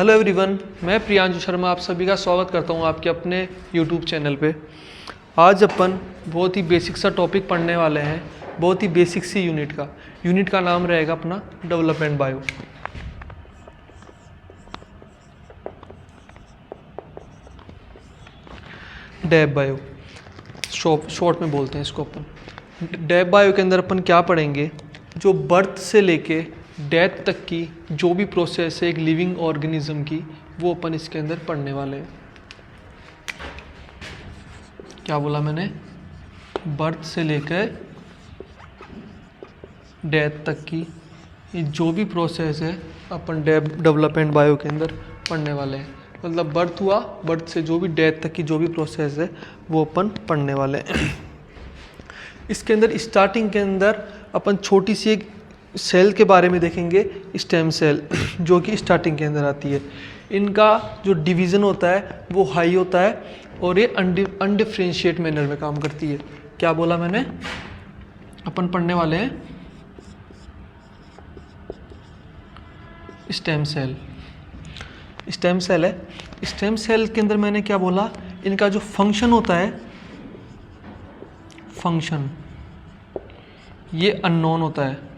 Hello everyone, मैं प्रियांशु शर्मा आप सभी का स्वागत करता हूं आपके अपने यूट्यूब चैनल पे। आज अपन बहुत ही बेसिक सा टॉपिक पढ़ने वाले हैं, बहुत ही बेसिक सी यूनिट का नाम रहेगा अपना development bio. Dev bio short में बोलते हैं इसको अपन। डेव बायो के अंदर अपन क्या पढ़ेंगे, जो बर्थ से लेके डेथ तक की जो भी प्रोसेस है एक लिविंग ऑर्गेनिज्म की, वो अपन इसके अंदर पढ़ने वाले हैं। क्या बोला मैंने? बर्थ से लेकर डेथ तक की ये जो भी प्रोसेस है अपन डेवलपमेंट बायो के अंदर पढ़ने वाले हैं। मतलब बर्थ हुआ, बर्थ से जो भी डेथ तक की जो भी प्रोसेस है वो अपन पढ़ने वाले हैं। इसके अंदर स्टार्टिंग के अंदर अपन छोटी सी एक सेल के बारे में देखेंगे, स्टेम सेल, जो कि स्टार्टिंग के अंदर आती है। इनका जो डिवीज़न होता है वो हाई होता है और ये अनडिफरेंशिएट मैनर में काम करती है। क्या बोला मैंने? अपन पढ़ने वाले हैं स्टेम सेल। स्टेम सेल है। स्टेम सेल के अंदर मैंने क्या बोला, इनका जो फंक्शन होता है, फंक्शन ये अननोन होता है।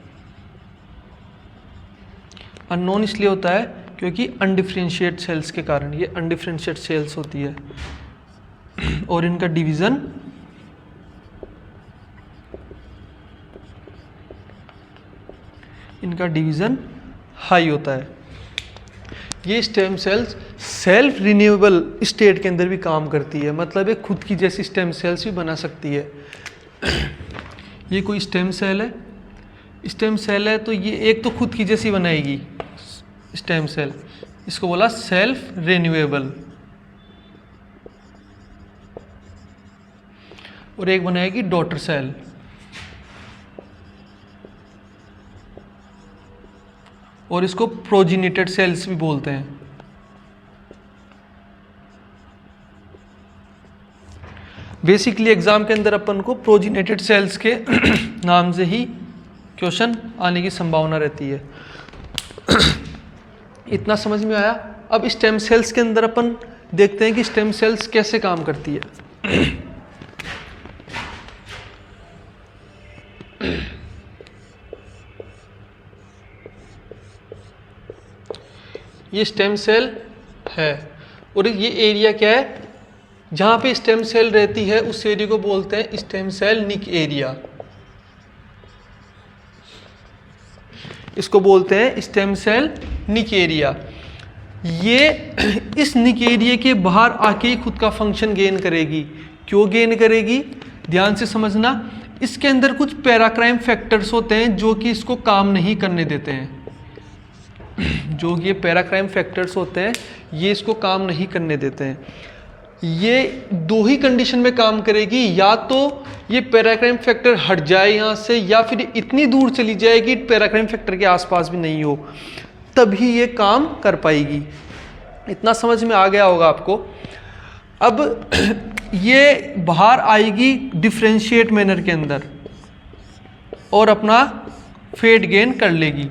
अननोन इसलिए होता है क्योंकि अनडिफरेंशिएट सेल्स के कारण ये अनडिफरेंशिएट सेल्स होती है और इनका डिवीज़न हाई होता है। ये stem cells self renewable state के अंदर भी काम करती है, मतलब ये खुद की जैसी स्टेम सेल्स भी बना सकती है। ये कोई स्टेम सेल है तो ये एक तो खुद की जैसी बनाएगी स्टेम सेल, इसको बोला सेल्फ रिन्यूएबल, और एक बनाएगी डॉटर सेल, और इसको प्रोजेनेटेड सेल्स भी बोलते हैं। बेसिकली एग्जाम के अंदर अपन को प्रोजेनेटेड सेल्स के नाम से ही क्वेश्चन आने की संभावना रहती है। इतना समझ में आया? अब स्टेम सेल्स के अंदर अपन देखते हैं कि स्टेम सेल्स कैसे काम करती है। ये स्टेम सेल है और ये एरिया क्या है, जहाँ पे स्टेम सेल रहती है उस एरिया को बोलते हैं स्टेम सेल निक एरिया। इसको बोलते हैं स्टेम सेल निक एरिया। ये इस निक एरिया के बाहर आके ही खुद का फंक्शन गेन करेगी। क्यों गेन करेगी? ध्यान से समझना। इसके अंदर कुछ पैराक्राइम फैक्टर्स होते हैं जो कि इसको काम नहीं करने देते हैं। जो ये पैराक्राइम फैक्टर्स होते हैं ये इसको काम नहीं करने देते हैं। ये दो ही कंडीशन में काम करेगी, या तो ये पैराक्राइम फैक्टर हट जाए यहाँ से, या फिर इतनी दूर चली जाएगी पैराक्राइम फैक्टर के आसपास भी नहीं हो, तभी ये काम कर पाएगी। इतना समझ में आ गया होगा आपको। अब ये बाहर आएगी डिफरेंशिएट मैनर के अंदर और अपना फेट गेन कर लेगी।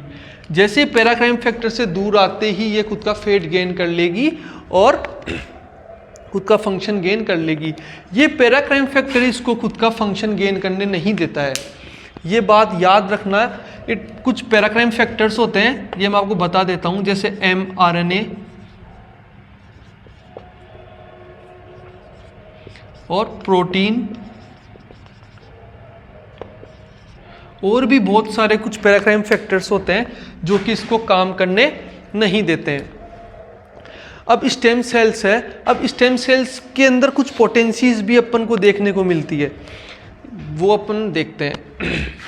जैसे पैराक्राइम फैक्टर से दूर आते ही ये खुद का फेट गेन कर लेगी और खुद का फंक्शन गेन कर लेगी। ये पैराक्राइम फैक्टर इसको खुद का फंक्शन गेन करने नहीं देता है। ये बात याद रखना। कुछ पैराक्राइम फैक्टर्स होते हैं, ये मैं आपको बता देता हूं, जैसे mRNA और प्रोटीन, और भी बहुत सारे कुछ पैराक्राइम फैक्टर्स होते हैं जो कि इसको काम करने नहीं देते हैं। अब स्टेम सेल्स है। अब स्टेम सेल्स के अंदर कुछ पोटेंसीज भी अपन को देखने को मिलती है, वो अपन देखते हैं।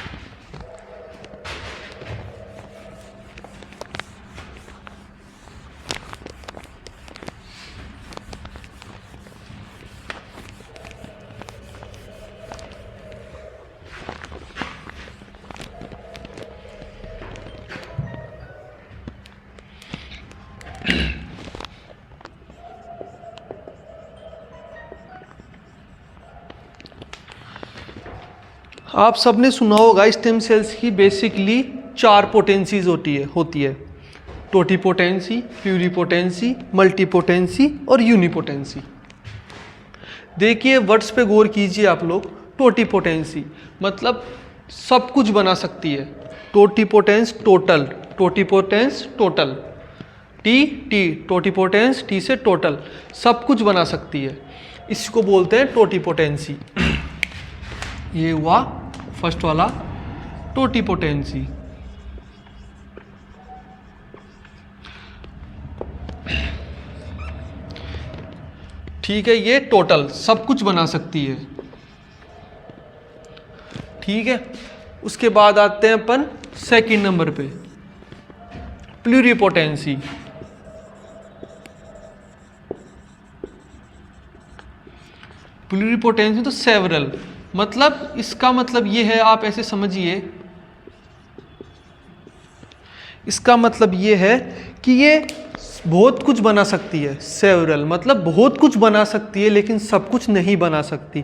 आप सबने सुना होगा स्टेम सेल्स की बेसिकली 4 पोटेंसीज होती है। टोटिपोटेंसी, प्लूरिपोटेंसी, मल्टीपोटेंसी और यूनिपोटेंसी। देखिए वर्ड्स पे गौर कीजिए आप लोग। टोटिपोटेंसी मतलब सब कुछ बना सकती है। टोटिपोटेंस टोटल, टोटिपोटेंस टोटल, टी टोटिपोटेंस, टी से टोटल, सब कुछ बना सकती है, इसको बोलते हैं टोटिपोटेंसी। ये हुआ फर्स्ट वाला टोटिपोटेंसी। ठीक है, ये टोटल सब कुछ बना सकती है। ठीक है, उसके बाद आते हैं अपन सेकंड नंबर पे, प्लूरिपोटेंसी। प्लूरिपोटेंसी तो सेवरल, मतलब इसका मतलब ये है, आप ऐसे समझिए, इसका मतलब ये है कि ये बहुत कुछ बना सकती है। सेवरल मतलब बहुत कुछ बना सकती है लेकिन सब कुछ नहीं बना सकती।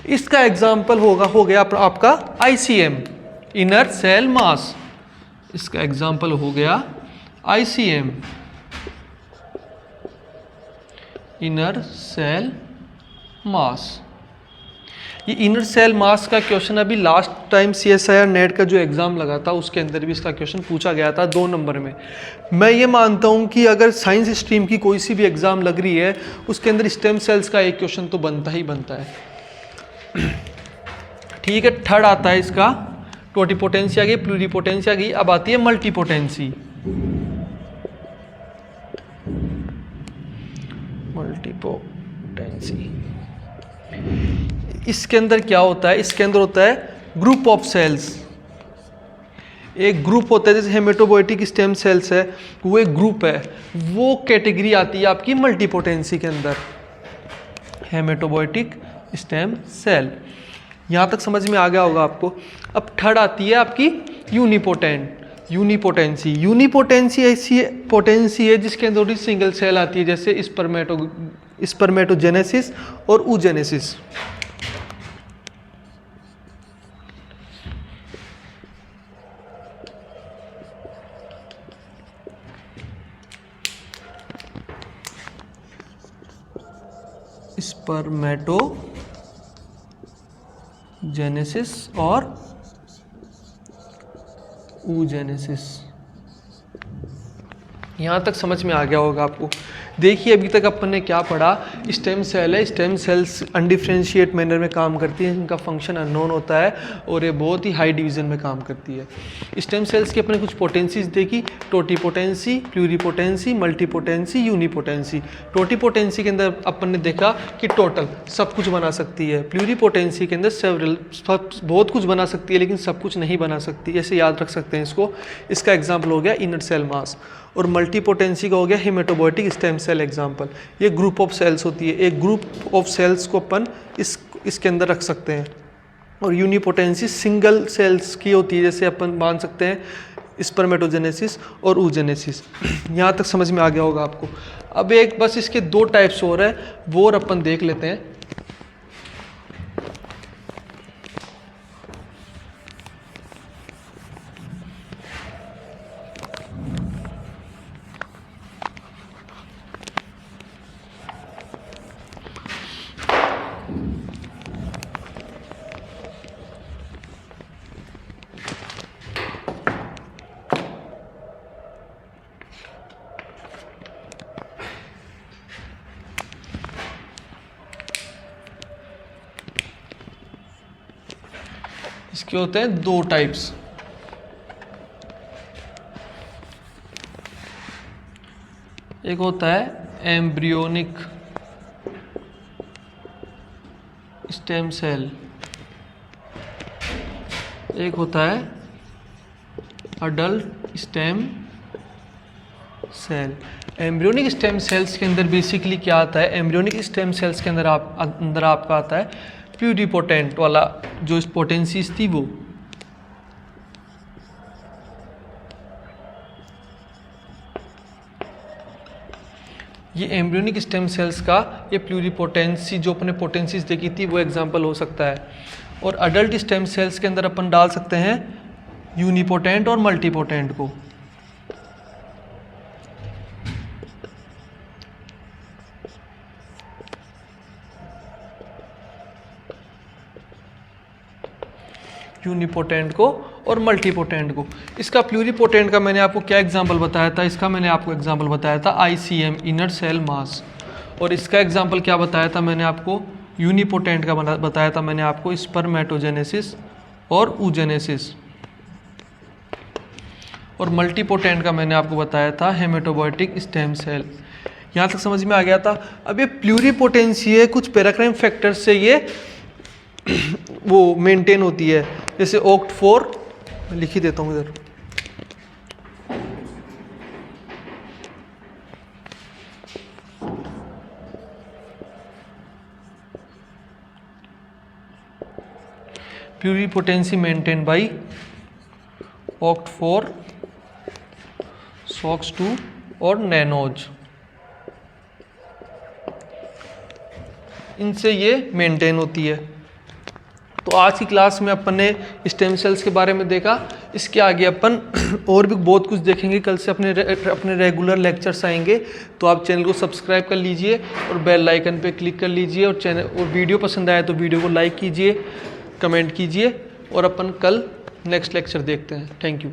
इसका एग्जाम्पल हो गया आपका ICM, इनर सेल मास। इसका एग्जाम्पल हो गया ICM, इनर सेल मास। ये इनर सेल मास का क्वेश्चन अभी लास्ट टाइम CSIR नेट का जो एग्ज़ाम लगा था उसके अंदर भी इसका क्वेश्चन पूछा गया था 2 नंबर में। मैं ये मानता हूँ कि अगर साइंस स्ट्रीम की कोई सी भी एग्ज़ाम लग रही है उसके अंदर स्टेम सेल्स का एक क्वेश्चन तो बनता ही बनता है। ठीक है, थर्ड आता है इसका टोटिपोटेंसी आ गई, प्लूरिपोटेंसी आ गई, अब आती है मल्टीपोटेंसी। मल्टीपोटेंसी इसके अंदर क्या होता है? इसके अंदर होता है ग्रुप ऑफ सेल्स। एक ग्रुप होता है, जैसे हेमेटोपोइटिक स्टेम सेल्स है, वो एक ग्रुप है, वो कैटेगरी आती है आपकी मल्टीपोटेंसी के अंदर, हेमेटोपोइटिक स्टेम सेल। यहाँ तक समझ में आ गया होगा आपको। अब थर्ड आती है आपकी यूनिपोटेंसी। यूनिपोटेंसी ऐसी पोटेंसी है जिसके अंदर सिंगल सेल आती है, जैसे स्पर्मेटोजेनेसिस और oogenesis। स्पर्मेटोजेनेसिस और oogenesis। यहाँ तक समझ में आ गया होगा आपको। देखिए अभी तक अपन ने क्या पढ़ा, स्टेम सेल है, स्टेम सेल्स अनडिफ्रेंशिएट मैनर में काम करती है, इनका फंक्शन अननोन होता है और ये बहुत ही हाई डिवीजन में काम करती है। स्टेम सेल्स की अपने कुछ पोटेंसीज देखी, टोटिपोटेंसी, प्लूरिपोटेंसी, मल्टीपोटेंसी, यूनिपोटेंसी। टोटिपोटेंसी के अंदर अपन ने देखा कि टोटल सब कुछ बना सकती है, प्लूरिपोटेंसी के अंदर सेवरल बहुत कुछ बना सकती है लेकिन सब कुछ नहीं बना सकती, ऐसे याद रख सकते हैं इसको। इसका एग्जाम्पल हो गया इनर सेल मास। और मल्टीपोटेंसी का हो गया हेमेटोपोइटिक स्टेम सेल एग्जाम्पल। ये ग्रुप ऑफ सेल्स होती है, एक ग्रुप ऑफ सेल्स को अपन इसके अंदर रख सकते हैं। और यूनिपोटेंसी सिंगल सेल्स की होती है, जैसे अपन मान सकते हैं स्पर्मेटोजेनेसिस और oogenesis। यहाँ तक समझ में आ गया होगा आपको। अब एक बस इसके 2 टाइप्स और है, वो और अपन देख लेते हैं। इसके होते हैं 2 टाइप्स। एक होता है एम्ब्रियोनिक स्टेम सेल, एक होता है adult stem cell. Embryonic stem cells के अंदर बेसिकली क्या आता है? एम्ब्रियोनिक स्टेम सेल्स के अंदर आपका आता है प्लूरिपोटेंट वाला जो पोटेंसीज थी वो। ये एम्ब्रियोनिक स्टेम सेल्स का ये प्लूरिपोटेंसी जो अपने पोटेंसीज देखी थी वो एग्जांपल हो सकता है। और अडल्ट स्टेम सेल्स के अंदर अपन डाल सकते हैं यूनिपोटेंट और मल्टीपोटेंट को। यूनिपोटेंट को और मल्टीपोटेंट को। इसका प्लूरीपोटेंट का मैंने आपको क्या एग्जांपल बताया था, इसका मैंने आपको एग्जांपल बताया था ICM इनर सेल मास, और इसका एग्जांपल क्या बताया था मैंने आपको, यूनिपोटेंट का बताया था मैंने आपको स्पर्मेटोजेनेसिस और oogenesis, और मल्टीपोटेंट का मैंने आपको बताया था हेमेटोबॉयटिक स्टेम सेल। यहाँ तक समझ में आ गया था। अब ये प्लूरीपोटेंसी है, कुछ पैराक्राइम फैक्टर से ये वो मेंटेन होती है, जैसे OCT4 लिख ही देता हूँ इधर, प्लूरीपोटेंसी मेंटेन बाई OCT4, SOX2 और नैनोज, इनसे ये मेंटेन होती है। तो आज की क्लास में अपन ने स्टेम सेल्स के बारे में देखा। इसके आगे अपन और भी बहुत कुछ देखेंगे। कल से अपने रेगुलर लेक्चर्स आएंगे, तो आप चैनल को सब्सक्राइब कर लीजिए और बेल आइकन पे क्लिक कर लीजिए, और वीडियो पसंद आए तो वीडियो को लाइक कीजिए, कमेंट कीजिए, और अपन कल नेक्स्ट लेक्चर देखते हैं। Thank you.